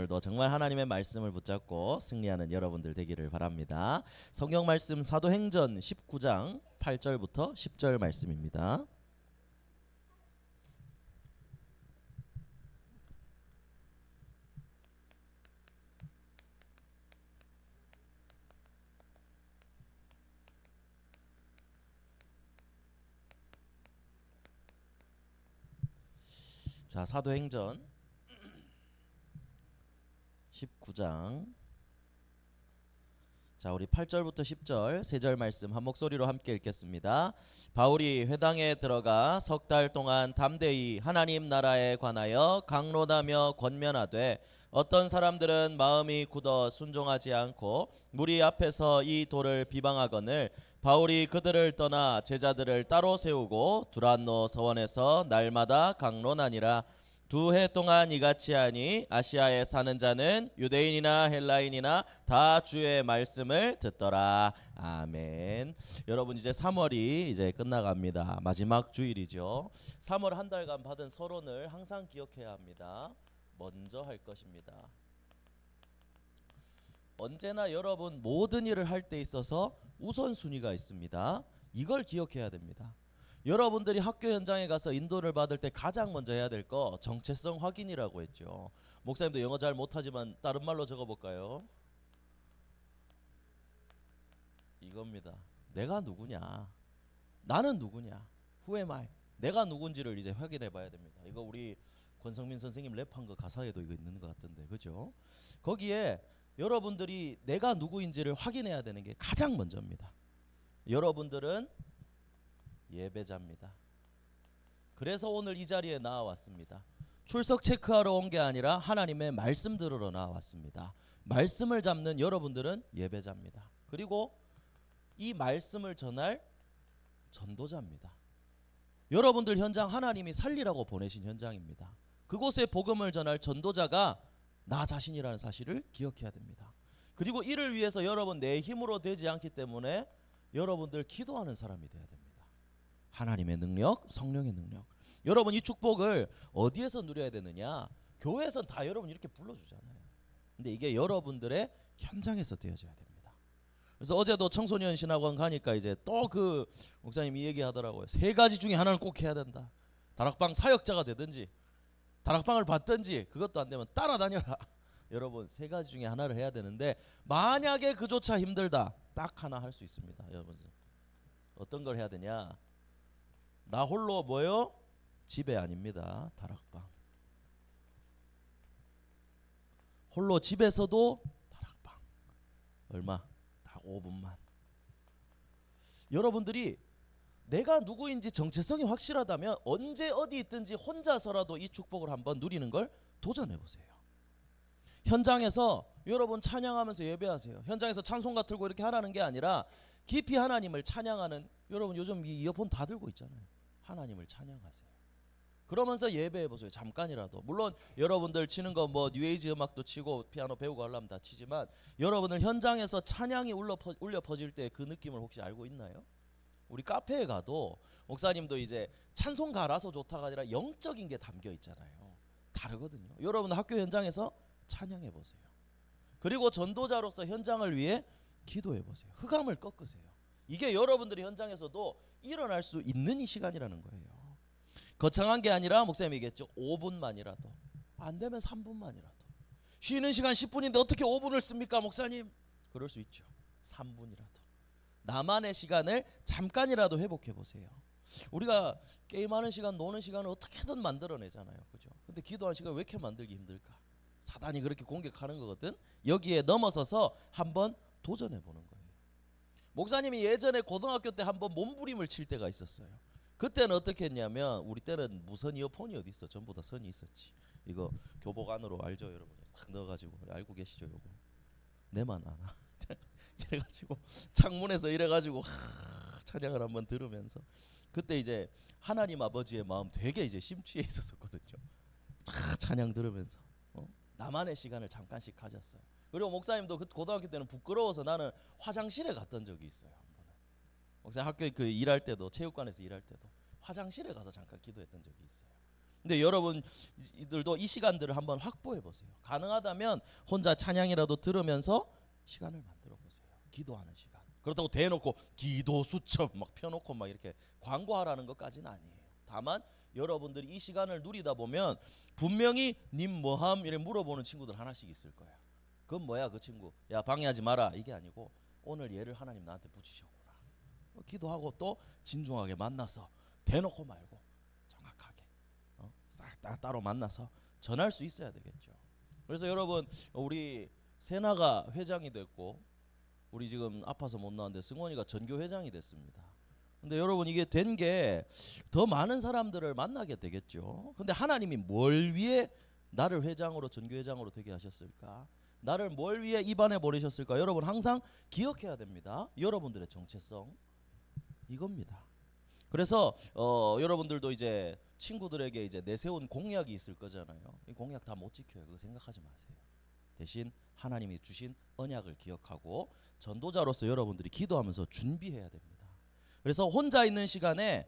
오늘도 정말 하나님의 말씀을 붙잡고 승리하는 여러분들 되기를 바랍니다. 성경 말씀 사도행전 19장 8절부터 10절 말씀입니다. 자, 사도행전 19장, 자, 우리 8절부터 10절 세 절 말씀 한 목소리로 함께 읽겠습니다. 바울이 회당에 들어가 석 달 동안 담대히 하나님 나라에 관하여 강론하며 권면하되 어떤 사람들은 마음이 굳어 순종하지 않고 무리 앞에서 이 도를 비방하거늘 바울이 그들을 떠나 제자들을 따로 세우고 두란노 서원에서 날마다 강론하니라. 2해 동안 이같이 하니 아시아에 사는 자는 유대인이나 헬라인이나 다 주의 말씀을 듣더라. 아멘. 여러분, 이제 3월이 이제 끝나갑니다. 마지막 주일이죠. 3월 한 달간 받은 서론을 항상 기억해야 합니다. 먼저 할 것입니다. 언제나 여러분 모든 일을 할 때 있어서 우선순위가 있습니다. 이걸 기억해야 됩니다. 여러분들이 학교 현장에 가서 인도를 받을 때 가장 먼저 해야 될 거 정체성 확인이라고 했죠. 목사님도 영어 잘 못하지만 다른 말로 적어볼까요? 이겁니다. 내가 누구냐? 나는 누구냐? Who am I? 내가 누군지를 이제 확인해 봐야 됩니다. 이거 우리 권성민 선생님 랩한 거 가사에도 이거 있는 것 같던데, 그죠? 거기에 여러분들이 내가 누구인지를 확인해야 되는 게 가장 먼저입니다. 여러분들은 예배자입니다. 그래서 오늘 이 자리에 나와왔습니다. 출석 체크하러 온 게 아니라 하나님의 말씀 들으러 나왔습니다. 말씀을 잡는 여러분들은 예배자입니다. 그리고 이 말씀을 전할 전도자입니다. 여러분들 현장 하나님이 살리라고 보내신 현장입니다. 그곳에 복음을 전할 전도자가 나 자신이라는 사실을 기억해야 됩니다. 그리고 이를 위해서 여러분 내 힘으로 되지 않기 때문에 여러분들 기도하는 사람이 돼야 됩니다. 하나님의 능력, 성령의 능력. 여러분 이 축복을 어디에서 누려야 되느냐? 교회에선 다 여러분 이렇게 불러주잖아요. 근데 이게 여러분들의 현장에서 되어져야 됩니다. 그래서 어제도 청소년 신학원 가니까 이제 또 그 목사님이 얘기하더라고요. 3가지 중에 하나는 꼭 해야 된다. 다락방 사역자가 되든지 다락방을 받든지 그것도 안 되면 따라다녀라. 여러분 3가지 중에 하나를 해야 되는데 만약에 그조차 힘들다. 딱 하나 할 수 있습니다. 여러분 어떤 걸 해야 되냐? 나 홀로 뭐요? 집에 아닙니다. 다락방. 홀로 집에서도 다락방. 얼마? 딱 5분만. 여러분들이 내가 누구인지 정체성이 확실하다면 언제 어디 있든지 혼자서라도 이 축복을 한번 누리는 걸 도전해 보세요. 현장에서 여러분 찬양하면서 예배하세요. 현장에서 찬송가 틀고 이렇게 하라는 게 아니라 깊이 하나님을 찬양하는, 여러분 요즘 이 이어폰 다 들고 있잖아요. 하나님을 찬양하세요. 그러면서 예배해 보세요. 잠깐이라도. 물론 여러분들 치는 거 뭐 뉴에이지 음악도 치고 피아노 배우고 하려면 다 치지만 여러분들 현장에서 찬양이 울려 퍼질 때 그 느낌을 혹시 알고 있나요? 우리 카페에 가도 목사님도 이제 찬송가라서 좋다가 아니라 영적인 게 담겨 있잖아요. 다르거든요. 여러분 학교 현장에서 찬양해 보세요. 그리고 전도자로서 현장을 위해 기도해 보세요. 흑암을 꺾으세요. 이게 여러분들이 현장에서도 일어날 수 있는 이 시간이라는 거예요. 거창한 게 아니라 목사님이 얘기했죠. 5분만이라도. 안 되면 3분만이라도. 쉬는 시간 10분인데 어떻게 5분을 씁니까 목사님? 그럴 수 있죠. 3분이라도. 나만의 시간을 잠깐이라도 회복해 보세요. 우리가 게임하는 시간, 노는 시간을 어떻게든 만들어내잖아요. 그죠? 근데 기도하는 시간 왜 이렇게 만들기 힘들까? 사단이 그렇게 공격하는 거거든. 여기에 넘어서서 한번 도전해 보는 거예요. 목사님이 예전에 고등학교 때 한번 몸부림을 칠 때가 있었어요. 그때는 어떻게 했냐면, 우리 때는 무선 이어폰이 어디 있어? 전부 다 선이 있었지. 이거 교복 안으로 알죠, 여러분? 탁 넣어가지고. 알고 계시죠, 요거? 내만 아나. 이래가지고 창문에서 이래가지고 찬양을 한번 들으면서, 그때 이제 하나님 아버지의 마음 되게 이제 심취해 있었거든요. 찬양 들으면서 나만의 시간을 잠깐씩 가졌어요. 그리고 목사님도 그 고등학교 때는 부끄러워서 나는 화장실에 갔던 적이 있어요. 한 번은. 목사님 학교에 그 일할 때도, 체육관에서 일할 때도 화장실에 가서 잠깐 기도했던 적이 있어요. 근데 여러분들도 이 시간들을 한번 확보해 보세요. 가능하다면 혼자 찬양이라도 들으면서 시간을 만들어 보세요. 기도하는 시간. 그렇다고 대놓고 기도 수첩 막 펴놓고 막 이렇게 광고하라는 것까지는 아니에요. 다만 여러분들이 이 시간을 누리다 보면 분명히 님 뭐함 이렇게 물어보는 친구들 하나씩 있을 거야. 그건 뭐야 그 친구? 야 방해하지 마라 이게 아니고 오늘 얘를 하나님 나한테 붙이셨구나. 기도하고 또 진중하게 만나서 대놓고 말고 정확하게 싹 따로 만나서 전할 수 있어야 되겠죠. 그래서 여러분 우리 세나가 회장이 됐고 우리 지금 아파서 못 나왔는데 승원이가 전교 회장이 됐습니다. 근데 여러분 이게 된 게 더 많은 사람들을 만나게 되겠죠. 근데 하나님이 뭘 위해 나를 회장으로 전교 회장으로 되게 하셨을까? 나를 뭘 위해 입안에 버리셨을까? 여러분 항상 기억해야 됩니다. 여러분들의 정체성 이겁니다. 그래서 여러분들도 이제 친구들에게 이제 내세운 공약이 있을 거잖아요. 이 공약 다 못 지켜요. 그거 생각하지 마세요. 대신 하나님이 주신 언약을 기억하고 전도자로서 여러분들이 기도하면서 준비해야 됩니다. 그래서 혼자 있는 시간에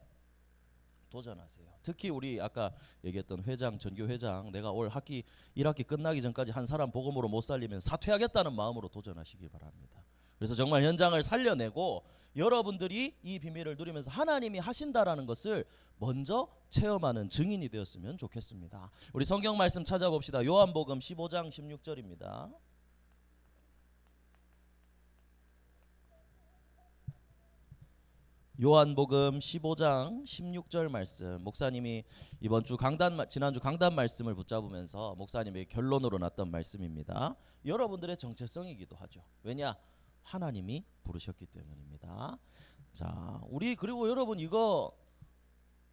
도전하세요. 특히 우리 아까 얘기했던 회장, 전교 회장, 내가 올 학기 1학기 끝나기 전까지 한 사람 복음으로 못 살리면 사퇴하겠다는 마음으로 도전하시길 바랍니다. 그래서 정말 현장을 살려내고 여러분들이 이 비밀을 누리면서 하나님이 하신다라는 것을 먼저 체험하는 증인이 되었으면 좋겠습니다. 우리 성경 말씀 찾아봅시다. 요한복음 15장 16절입니다. 요한복음 15장 16절 말씀. 목사님이 지난주 강단 말씀을 붙잡으면서 목사님의 결론으로 났던 말씀입니다. 여러분들의 정체성이기도 하죠. 왜냐? 하나님이 부르셨기 때문입니다. 자, 그리고 여러분 이거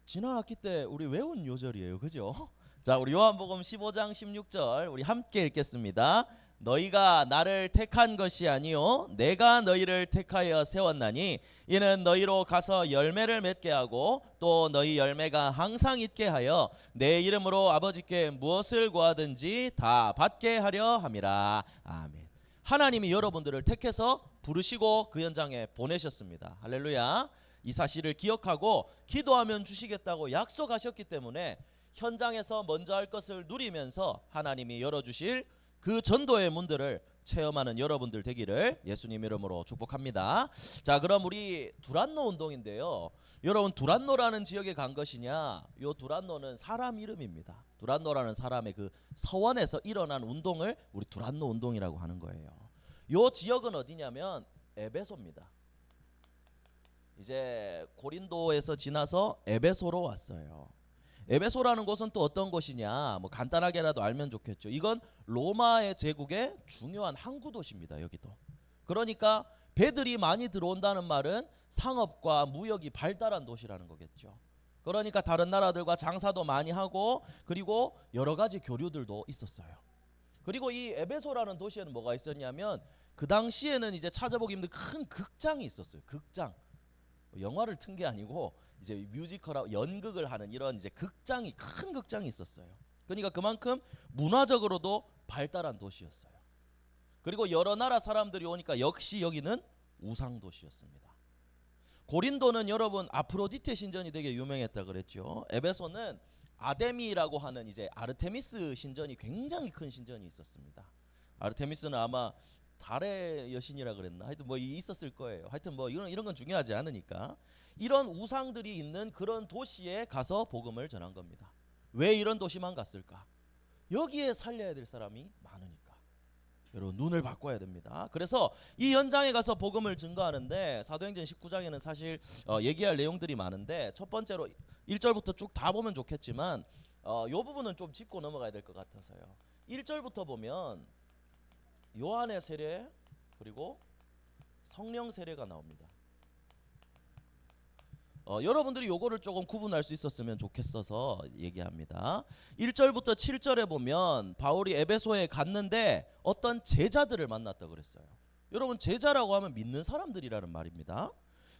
지난 학기 때 우리 외운 요절이에요. 그죠? 자, 우리 요한복음 15장 16절 우리 함께 읽겠습니다. 너희가 나를 택한 것이 아니요 내가 너희를 택하여 세웠나니 이는 너희로 가서 열매를 맺게 하고 또 너희 열매가 항상 있게 하여 내 이름으로 아버지께 무엇을 구하든지 다 받게 하려 함이라. 아멘. 하나님이 여러분들을 택해서 부르시고 그 현장에 보내셨습니다. 할렐루야. 이 사실을 기억하고 기도하면 주시겠다고 약속하셨기 때문에 현장에서 먼저 할 것을 누리면서 하나님이 열어주실 그 전도의 문들을 체험하는 여러분들 되기를 예수님 이름으로 축복합니다. 자, 그럼 우리 두란노 운동인데요. 여러분 두란노라는 지역에 간 것이냐? 요 두란노는 사람 이름입니다. 두란노라는 사람의 그 서원에서 일어난 운동을 우리 두란노 운동이라고 하는 거예요. 요 지역은 어디냐면 에베소입니다. 이제 고린도에서 지나서 에베소로 왔어요. 에베소라는 곳은 또 어떤 곳이냐? 뭐 간단하게라도 알면 좋겠죠. 이건 로마의 제국의 중요한 항구 도시입니다. 여기도. 그러니까 배들이 많이 들어온다는 말은 상업과 무역이 발달한 도시라는 거겠죠. 그러니까 다른 나라들과 장사도 많이 하고 그리고 여러 가지 교류들도 있었어요. 그리고 이 에베소라는 도시에는 뭐가 있었냐면 그 당시에는 이제 찾아보기 힘든 큰 극장이 있었어요. 극장. 영화를 튼 게 아니고 이제 뮤지컬하고 연극을 하는 이런 이제 큰 극장이 있었어요. 그러니까 그만큼 문화적으로도 발달한 도시였어요. 그리고 여러 나라 사람들이 오니까 역시 여기는 우상 도시였습니다. 고린도는 여러분 아프로디테 신전이 되게 유명했다 그랬죠. 에베소는 아데미라고 하는 이제 아르테미스 신전이 굉장히 큰 신전이 있었습니다. 아르테미스는 아마 달의 여신이라 그랬나? 하여튼 뭐 있었을 거예요. 하여튼 뭐 이런 건 중요하지 않으니까 이런 우상들이 있는 그런 도시에 가서 복음을 전한 겁니다. 왜 이런 도시만 갔을까? 여기에 살려야 될 사람이 많으니까. 여러분 눈을 바꿔야 됩니다. 그래서 이 현장에 가서 복음을 증거하는데 사도행전 19장에는 사실 얘기할 내용들이 많은데 첫 번째로 1절부터 쭉 다 보면 좋겠지만 요 부분은 좀 짚고 넘어가야 될 것 같아서요. 1절부터 보면 요한의 세례 그리고 성령 세례가 나옵니다. 여러분들이 요거를 조금 구분할 수 있었으면 좋겠어서 얘기합니다. 1절부터 7절에 보면 바울이 에베소에 갔는데 어떤 제자들을 만났다 그랬어요. 여러분 제자라고 하면 믿는 사람들이라는 말입니다.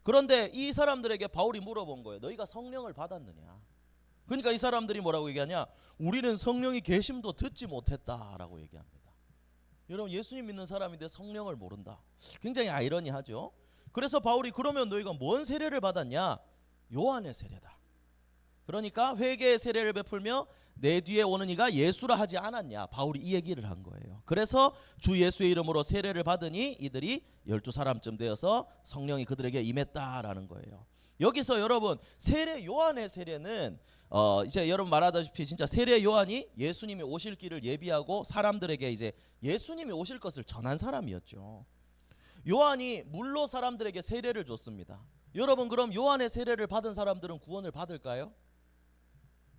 그런데 이 사람들에게 바울이 물어본 거예요. 너희가 성령을 받았느냐? 그러니까 이 사람들이 뭐라고 얘기하냐? 우리는 성령이 계심도 듣지 못했다라고 얘기합니다. 여러분 예수님 믿는 사람인데 성령을 모른다. 굉장히 아이러니하죠. 그래서 바울이 그러면 너희가 뭔 세례를 받았냐? 요한의 세례다. 그러니까 회개의 세례를 베풀며 내 뒤에 오는 이가 예수라 하지 않았냐. 바울이 이 얘기를 한 거예요. 그래서 주 예수의 이름으로 세례를 받으니 이들이 12사람쯤 되어서 성령이 그들에게 임했다라는 거예요. 여기서 여러분 세례 요한의 세례는 이제 여러분 말하다시피 진짜 세례 요한이 예수님이 오실 길을 예비하고 사람들에게 이제 예수님이 오실 것을 전한 사람이었죠. 요한이 물로 사람들에게 세례를 줬습니다. 여러분 그럼 요한의 세례를 받은 사람들은 구원을 받을까요?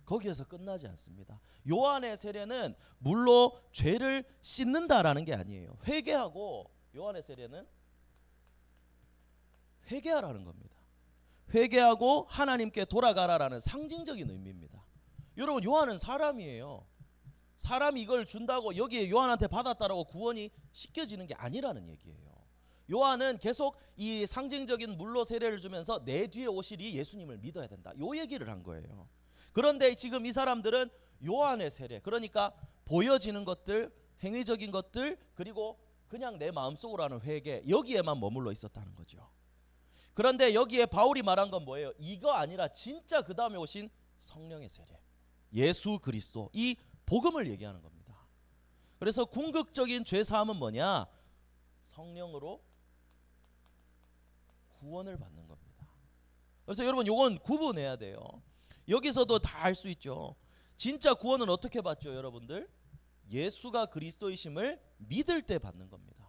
거기에서 끝나지 않습니다. 요한의 세례는 물로 죄를 씻는다라는 게 아니에요. 회개하고 요한의 세례는 회개하라는 겁니다. 회개하고 하나님께 돌아가라라는 상징적인 의미입니다. 여러분 요한은 사람이에요. 사람이 이걸 준다고 여기에 요한한테 받았다라고 구원이 씻겨지는 게 아니라는 얘기예요. 요한은 계속 이 상징적인 물로 세례를 주면서 내 뒤에 오시리 예수님을 믿어야 된다. 요 얘기를 한 거예요. 그런데 지금 이 사람들은 요한의 세례, 그러니까 보여지는 것들, 행위적인 것들, 그리고 그냥 내 마음속으로 하는 회개, 여기에만 머물러 있었다는 거죠. 그런데 여기에 바울이 말한 건 뭐예요? 이거 아니라 진짜 그 다음에 오신 성령의 세례, 예수 그리스도, 이 복음을 얘기하는 겁니다. 그래서 궁극적인 죄사함은 뭐냐? 성령으로 구원을 받는 겁니다. 그래서 여러분 요건 구분해야 돼요. 여기서도 다 알 수 있죠. 진짜 구원은 어떻게 받죠, 여러분들? 예수가 그리스도이심을 믿을 때 받는 겁니다.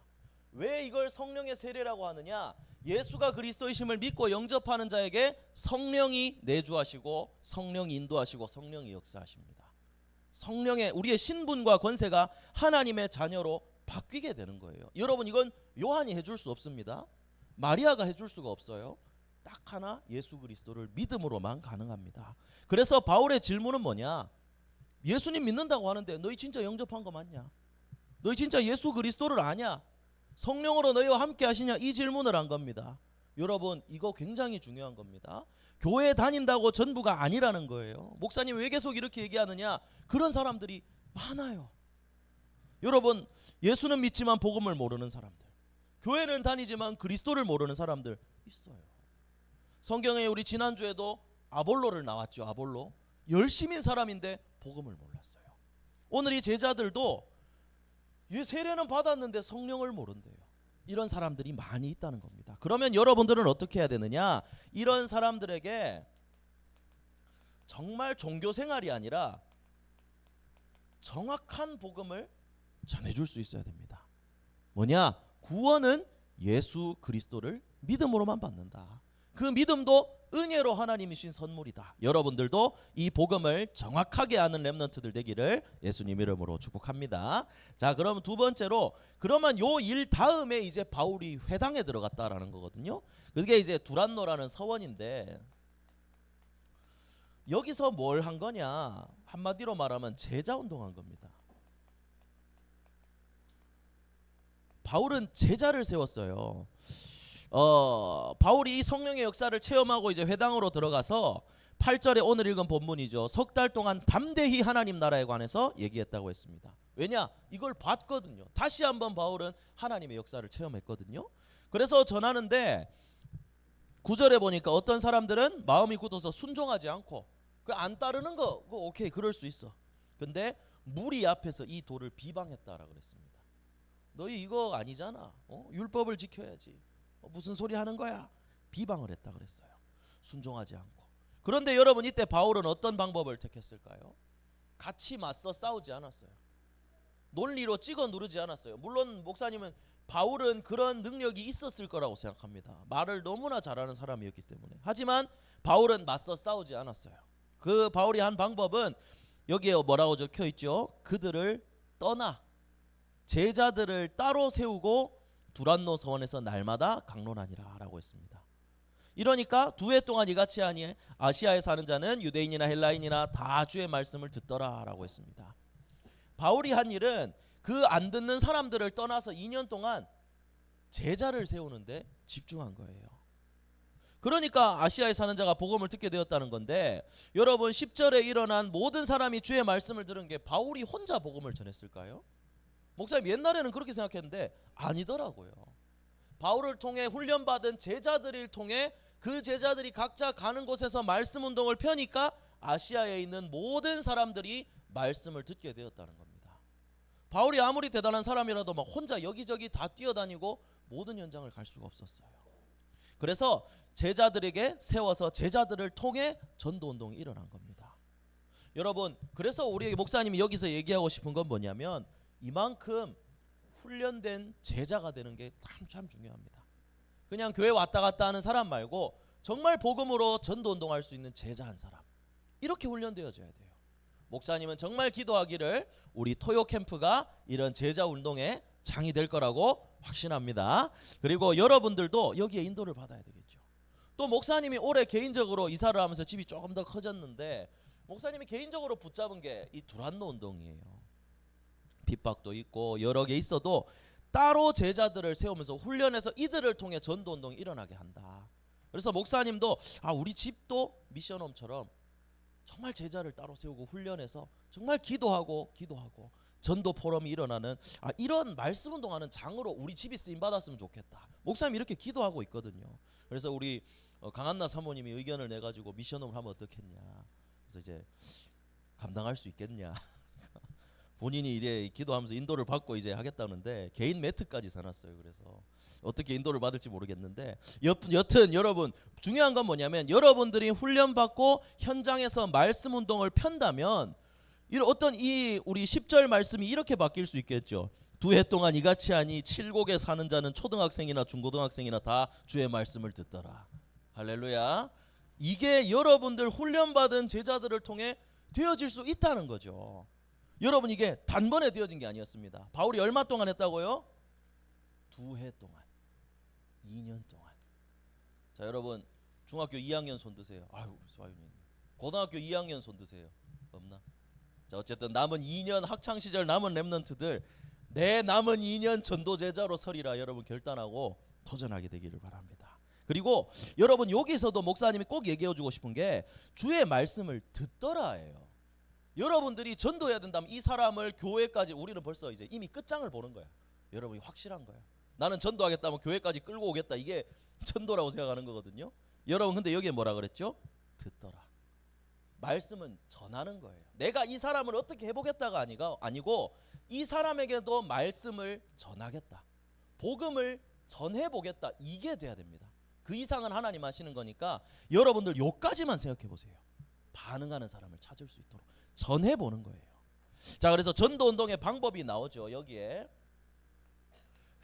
왜 이걸 성령의 세례라고 하느냐? 예수가 그리스도이심을 믿고 영접하는 자에게 성령이 내주하시고 성령이 인도하시고 성령이 역사하십니다. 성령의 우리의 신분과 권세가 하나님의 자녀로 바뀌게 되는 거예요. 여러분 이건 요한이 해줄 수 없습니다. 마리아가 해줄 수가 없어요. 딱 하나 예수 그리스도를 믿음으로만 가능합니다. 그래서 바울의 질문은 뭐냐? 예수님 믿는다고 하는데 너희 진짜 영접한 거 맞냐? 너희 진짜 예수 그리스도를 아냐? 성령으로 너희와 함께 하시냐? 이 질문을 한 겁니다. 여러분 이거 굉장히 중요한 겁니다. 교회 다닌다고 전부가 아니라는 거예요. 목사님 왜 계속 이렇게 얘기하느냐? 그런 사람들이 많아요. 여러분 예수는 믿지만 복음을 모르는 사람들, 교회는 다니지만 그리스도를 모르는 사람들 있어요. 성경에 우리 지난주에도 아볼로를 나왔죠. 아볼로 열심인 사람인데 복음을 몰랐어요. 오늘 이 제자들도 세례는 받았는데 성령을 모른대요. 이런 사람들이 많이 있다는 겁니다. 그러면 여러분들은 어떻게 해야 되느냐? 이런 사람들에게 정말 종교생활이 아니라 정확한 복음을 전해줄 수 있어야 됩니다. 뭐냐? 구원은 예수 그리스도를 믿음으로만 받는다. 그 믿음도 은혜로 하나님이 주신 선물이다. 여러분들도 이 복음을 정확하게 아는 렘넌트들 되기를 예수님 이름으로 축복합니다. 자, 그럼 두 번째로, 그러면 요 일 다음에 이제 바울이 회당에 들어갔다라는 거거든요. 그게 이제 두란노라는 서원인데 여기서 뭘 한 거냐? 한마디로 말하면 제자 운동한 겁니다. 바울은 제자를 세웠어요. 바울이 이 성령의 역사를 체험하고 이제 회당으로 들어가서 8절에 오늘 읽은 본문이죠. 석 달 동안 담대히 하나님 나라에 관해서 얘기했다고 했습니다. 왜냐? 이걸 봤거든요. 다시 한번 바울은 하나님의 역사를 체험했거든요. 그래서 전하는데 9절에 보니까 어떤 사람들은 마음이 굳어서 순종하지 않고 그 안 따르는 거 그거 오케이, 그럴 수 있어. 근데 무리 앞에서 이 도를 비방했다라고 그랬습니다. 너희 이거 아니잖아. 율법을 지켜야지. 무슨 소리 하는 거야? 비방을 했다 그랬어요. 순종하지 않고. 그런데 여러분 이때 바울은 어떤 방법을 택했을까요? 같이 맞서 싸우지 않았어요. 논리로 찍어 누르지 않았어요. 물론 목사님은 바울은 그런 능력이 있었을 거라고 생각합니다. 말을 너무나 잘하는 사람이었기 때문에. 하지만 바울은 맞서 싸우지 않았어요. 그 바울이 한 방법은 여기에 뭐라고 적혀 있죠? 그들을 떠나 제자들을 따로 세우고 두란노 서원에서 날마다 강론하니라 라고 했습니다. 이러니까 2해 동안 이같이 하니 아시아에 사는 자는 유대인이나 헬라인이나 다 주의 말씀을 듣더라 라고 했습니다. 바울이 한 일은 그 안 듣는 사람들을 떠나서 2년 동안 제자를 세우는데 집중한 거예요. 그러니까 아시아에 사는 자가 복음을 듣게 되었다는 건데, 여러분 10절에 일어난 모든 사람이 주의 말씀을 들은 게 바울이 혼자 복음을 전했을까요? 목사님 옛날에는 그렇게 생각했는데 아니더라고요. 바울을 통해 훈련받은 제자들을 통해 그 제자들이 각자 가는 곳에서 말씀 운동을 펴니까 아시아에 있는 모든 사람들이 말씀을 듣게 되었다는 겁니다. 바울이 아무리 대단한 사람이라도 막 혼자 여기저기 다 뛰어다니고 모든 현장을 갈 수가 없었어요. 그래서 제자들에게 세워서 제자들을 통해 전도운동이 일어난 겁니다. 여러분, 그래서 우리 목사님이 여기서 얘기하고 싶은 건 뭐냐면 이만큼 훈련된 제자가 되는 게 참 중요합니다. 그냥 교회 왔다 갔다 하는 사람 말고 정말 복음으로 전도운동할 수 있는 제자 한 사람, 이렇게 훈련되어져야 돼요. 목사님은 정말 기도하기를 우리 토요 캠프가 이런 제자 운동의 장이 될 거라고 확신합니다. 그리고 여러분들도 여기에 인도를 받아야 되겠죠. 또 목사님이 올해 개인적으로 이사를 하면서 집이 조금 더 커졌는데 목사님이 개인적으로 붙잡은 게 이 두란노 운동이에요. 핍박도 있고 여러 개 있어도 따로 제자들을 세우면서 훈련해서 이들을 통해 전도운동이 일어나게 한다. 그래서 목사님도 우리 집도 미션홈처럼 정말 제자를 따로 세우고 훈련해서 정말 기도하고 전도 포럼이 일어나는 이런 말씀 운동하는 장으로 우리 집이 쓰임 받았으면 좋겠다. 목사님이 이렇게 기도하고 있거든요. 그래서 우리 강한나 사모님이 의견을 내가지고 미션홈을 하면 어떻겠냐. 그래서 이제 감당할 수 있겠냐. 본인이 이제 기도하면서 인도를 받고 이제 하겠다는데 개인 매트까지 사놨어요. 그래서 어떻게 인도를 받을지 모르겠는데 여튼 여러분 중요한 건 뭐냐면 여러분들이 훈련받고 현장에서 말씀 운동을 편다면 어떤 이 우리 10절 말씀이 이렇게 바뀔 수 있겠죠. 2해 동안 이같이 하니 칠곡에 사는 자는 초등학생이나 중고등학생이나 다 주의 말씀을 듣더라. 할렐루야. 이게 여러분들 훈련받은 제자들을 통해 되어질 수 있다는 거죠. 여러분 이게 단번에 되어진 게 아니었습니다. 바울이 얼마 동안 했다고요? 2해 동안, 2년 동안. 자, 여러분 중학교 2학년 손 드세요. 아유, 수아윤이. 고등학교 2학년 손 드세요. 없나? 자, 어쨌든 남은 2년 학창 시절 남은 렘넌트들 내 남은 2년 전도 제자로 서리라 여러분 결단하고 도전하게 되기를 바랍니다. 그리고 여러분 여기서도 목사님이 꼭 얘기해 주고 싶은 게 주의 말씀을 듣더라예요. 여러분들이 전도해야 된다면 이 사람을 교회까지 우리는 벌써 이제 이미 끝장을 보는 거야. 여러분이 확실한 거야. 나는 전도하겠다면 교회까지 끌고 오겠다. 이게 전도라고 생각하는 거거든요. 여러분 근데 여기에 뭐라 그랬죠? 듣더라. 말씀은 전하는 거예요. 내가 이 사람을 어떻게 해보겠다가 아니고 이 사람에게도 말씀을 전하겠다. 복음을 전해보겠다. 이게 돼야 됩니다. 그 이상은 하나님 하시는 거니까 여러분들 요까지만 생각해 보세요. 반응하는 사람을 찾을 수 있도록 전해보는 거예요. 자, 그래서 전도운동의 방법이 나오죠. 여기에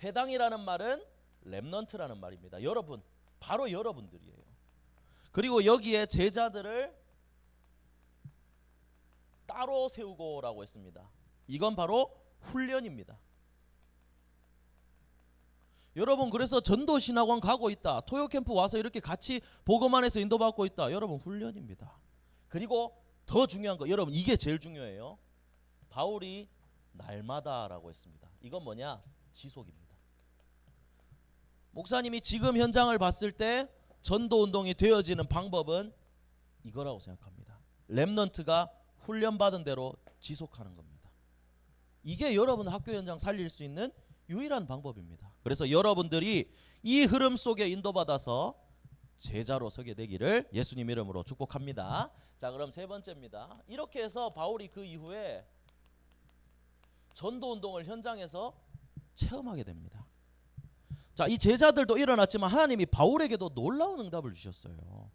회당이라는 말은 렘넌트라는 말입니다. 여러분, 바로 여러분들이에요. 그리고 여기에 제자들을 따로 세우고라고 했습니다. 이건 바로 훈련입니다. 여러분 그래서 전도신학원 가고 있다. 토요캠프 와서 이렇게 같이 복음 안에서 인도받고 있다. 여러분 훈련입니다. 그리고 더 중요한 거 여러분 이게 제일 중요해요. 바울이 날마다라고 했습니다. 이건 뭐냐? 지속입니다. 목사님이 지금 현장을 봤을 때 전도운동이 되어지는 방법은 이거라고 생각합니다. 렘넌트가 훈련받은 대로 지속하는 겁니다. 이게 여러분 학교 현장 살릴 수 있는 유일한 방법입니다. 그래서 여러분들이 이 흐름 속에 인도받아서 제자로 서게 되기를 예수님 이름으로 축복합니다. 자, 그럼 세 번째입니다. 이렇게 해서 바울이 그 이후에 전도운동을 현장에서 체험하게 됩니다. 자, 이 제자들도 일어났지만 하나님이 바울에게도 놀라운 응답을 주셨어요.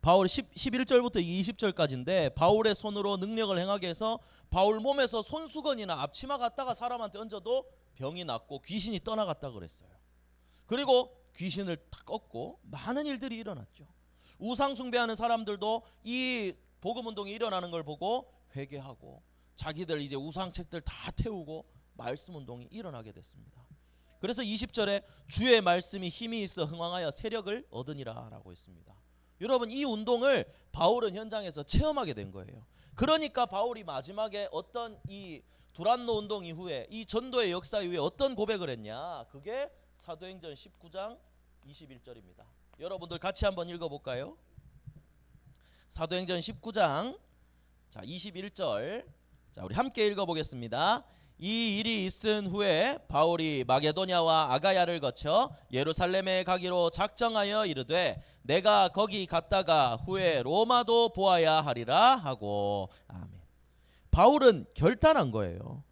바울 11절부터 20절까지인데 바울의 손으로 능력을 행하게 해서 바울 몸에서 손수건이나 앞치마 갖다가 사람한테 얹어도 병이 낫고 귀신이 떠나갔다 그랬어요. 그리고 귀신을 탁 꺾고 많은 일들이 일어났죠. 우상 숭배하는 사람들도 이 복음 운동이 일어나는 걸 보고 회개하고 자기들 이제 우상책들 다 태우고 말씀 운동이 일어나게 됐습니다. 그래서 20절에 주의 말씀이 힘이 있어 흥왕하여 세력을 얻으니라 라고 했습니다. 여러분 이 운동을 바울은 현장에서 체험하게 된 거예요. 그러니까 바울이 마지막에 어떤 이 두란노 운동 이후에 이 전도의 역사 이후에 어떤 고백을 했냐? 그게 사도행전 19장 21절입니다. 여러분들 같이 한번 읽어볼까요? 사도행전 19장 자 21절 자 우리 함께 읽어보겠습니다. 이 일이 있은 후에 바울이 마게도냐와 아가야를 거쳐 예루살렘에 가기로 작정하여 이르되 내가 거기 갔다가 후에 로마도 보아야 하리라 하고. 아멘. 바울은 결단한 거예요.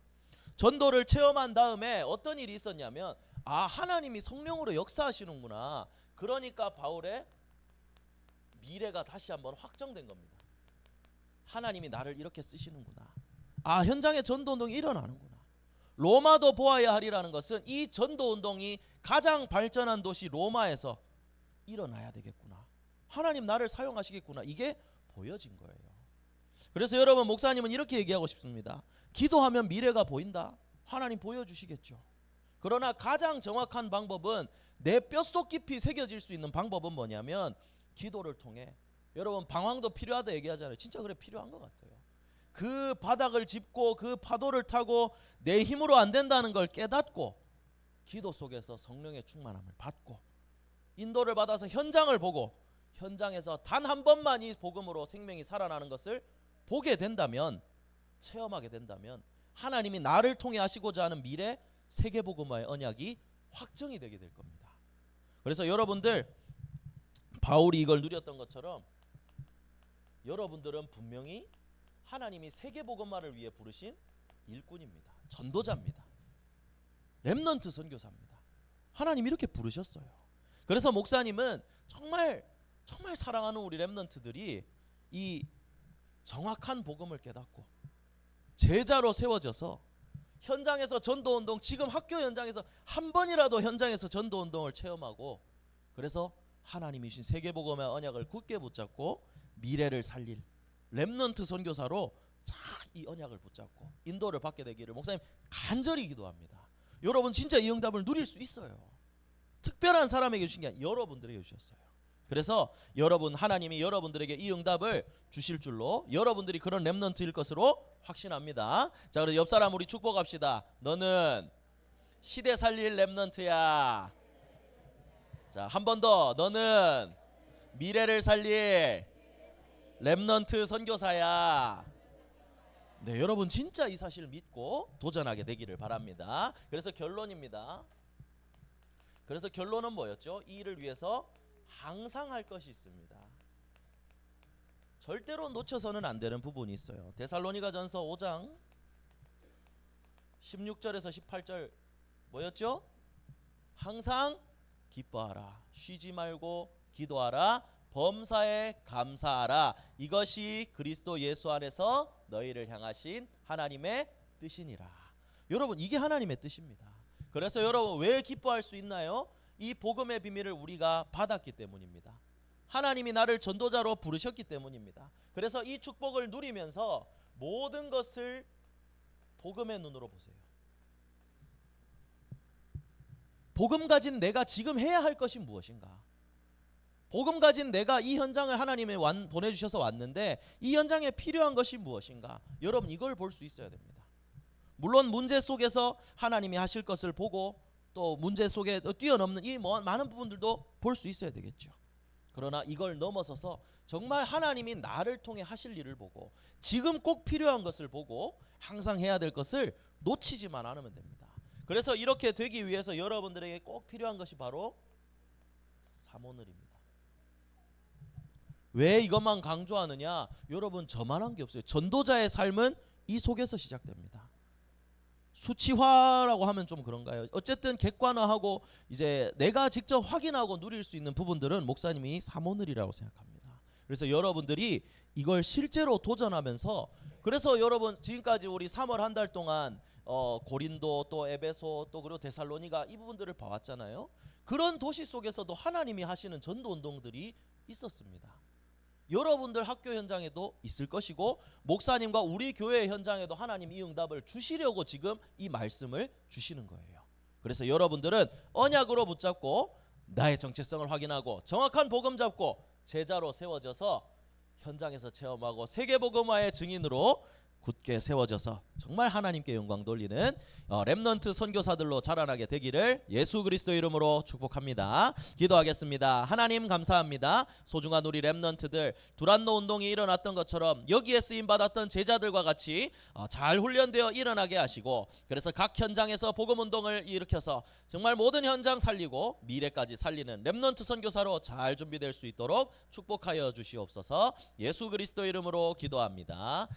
전도를 체험한 다음에 어떤 일이 있었냐면, 하나님이 성령으로 역사하시는구나. 그러니까 바울의 미래가 다시 한번 확정된 겁니다. 하나님이 나를 이렇게 쓰시는구나. 현장에 전도운동이 일어나는구나. 로마도 보아야 하리라는 것은 이 전도운동이 가장 발전한 도시 로마에서 일어나야 되겠구나. 하나님 나를 사용하시겠구나. 이게 보여진 거예요. 그래서 여러분, 목사님은 이렇게 얘기하고 싶습니다. 기도하면 미래가 보인다. 하나님 보여주시겠죠. 그러나 가장 정확한 방법은, 내 뼛속 깊이 새겨질 수 있는 방법은 뭐냐면 기도를 통해. 여러분, 방황도 필요하다 얘기하잖아요. 진짜 그래, 필요한 것 같아요. 그 바닥을 짚고 그 파도를 타고 내 힘으로 안 된다는 걸 깨닫고 기도 속에서 성령의 충만함을 받고 인도를 받아서 현장을 보고 현장에서 단 한 번만 이 복음으로 생명이 살아나는 것을 보게 된다면, 체험하게 된다면 하나님이 나를 통해 하시고자 하는 미래 세계복음화의 언약이 확정이 되게 될 겁니다. 그래서 여러분들, 바울이 이걸 누렸던 것처럼 여러분들은 분명히 하나님이 세계복음화를 위해 부르신 일꾼입니다. 전도자입니다. 렘넌트 선교사입니다. 하나님 이렇게 부르셨어요. 그래서 목사님은 정말 사랑하는 우리 렘넌트들이 이 정확한 복음을 깨닫고 제자로 세워져서 현장에서 전도운동, 지금 학교 현장에서 한 번이라도 현장에서 전도운동을 체험하고, 그래서 하나님이 주신 세계복음의 언약을 굳게 붙잡고 미래를 살릴 렘넌트 선교사로 이 언약을 붙잡고 인도를 받게 되기를 목사님 간절히 기도합니다. 여러분, 진짜 이 응답을 누릴 수 있어요. 특별한 사람에게 주신 게 아니라 여러분들에게 주셨어요. 그래서 여러분, 하나님이 여러분들에게 이 응답을 주실 줄로, 여러분들이 그런 렘넌트일 것으로 확신합니다. 자, 그래서 옆 사람 우리 축복합시다. 너는 시대 살릴 렘넌트야. 자, 한 번 더. 너는 미래를 살릴 렘넌트 선교사야. 네, 여러분 진짜 이 사실을 믿고 도전하게 되기를 바랍니다. 그래서 결론입니다. 그래서 결론은 뭐였죠? 이 일을 위해서 항상 할 것이 있습니다. 절대로 놓쳐서는 안 되는 부분이 있어요. 데살로니가전서 5장 16절에서 18절 뭐였죠? 항상 기뻐하라, 쉬지 말고 기도하라, 범사에 감사하라. 이것이 그리스도 예수 안에서 너희를 향하신 하나님의 뜻이니라. 여러분, 이게 하나님의 뜻입니다. 그래서 여러분, 왜 기뻐할 수 있나요? 이 복음의 비밀을 우리가 받았기 때문입니다. 하나님이 나를 전도자로 부르셨기 때문입니다. 그래서 이 축복을 누리면서 모든 것을 복음의 눈으로 보세요. 복음 가진 내가 지금 해야 할 것이 무엇인가? 복음 가진 내가 이 현장을 하나님이 보내주셔서 왔는데 이 현장에 필요한 것이 무엇인가? 여러분, 이걸 볼 수 있어야 됩니다. 물론 문제 속에서 하나님이 하실 것을 보고 또 문제 속에 뛰어넘는 이 많은 부분들도 볼 수 있어야 되겠죠. 그러나 이걸 넘어서서 정말 하나님이 나를 통해 하실 일을 보고 지금 꼭 필요한 것을 보고 항상 해야 될 것을 놓치지만 않으면 됩니다. 그래서 이렇게 되기 위해서 여러분들에게 꼭 필요한 것이 바로 사모늘입니다. 왜 이것만 강조하느냐? 여러분, 저만한 게 없어요. 전도자의 삶은 이 속에서 시작됩니다. 수치화라고 하면 좀 그런가요? 어쨌든 객관화하고 이제 내가 직접 확인하고 누릴 수 있는 부분들은 목사님이 사모늘이라고 생각합니다. 그래서 여러분들이 이걸 실제로 도전하면서, 그래서 여러분 지금까지 우리 3월 한 달 동안 고린도 또 에베소 또 그리고 데살로니가 이 부분들을 봐왔잖아요. 그런 도시 속에서도 하나님이 하시는 전도 운동들이 있었습니다. 여러분들 학교 현장에도 있을 것이고 목사님과 우리 교회 현장에도 하나님 이 응답을 주시려고 지금 이 말씀을 주시는 거예요. 그래서 여러분들은 언약으로 붙잡고 나의 정체성을 확인하고 정확한 복음 잡고 제자로 세워져서 현장에서 체험하고 세계복음화의 증인으로 굳게 세워져서 정말 하나님께 영광 돌리는 렘넌트 선교사들로 자라나게 되기를 예수 그리스도 이름으로 축복합니다. 기도하겠습니다. 하나님 감사합니다. 소중한 우리 렘넌트들 두란노 운동이 일어났던 것처럼 여기에 쓰임 받았던 제자들과 같이 잘 훈련되어 일어나게 하시고, 그래서 각 현장에서 복음 운동을 일으켜서 정말 모든 현장 살리고 미래까지 살리는 렘넌트 선교사로 잘 준비될 수 있도록 축복하여 주시옵소서. 예수 그리스도 이름으로 기도합니다.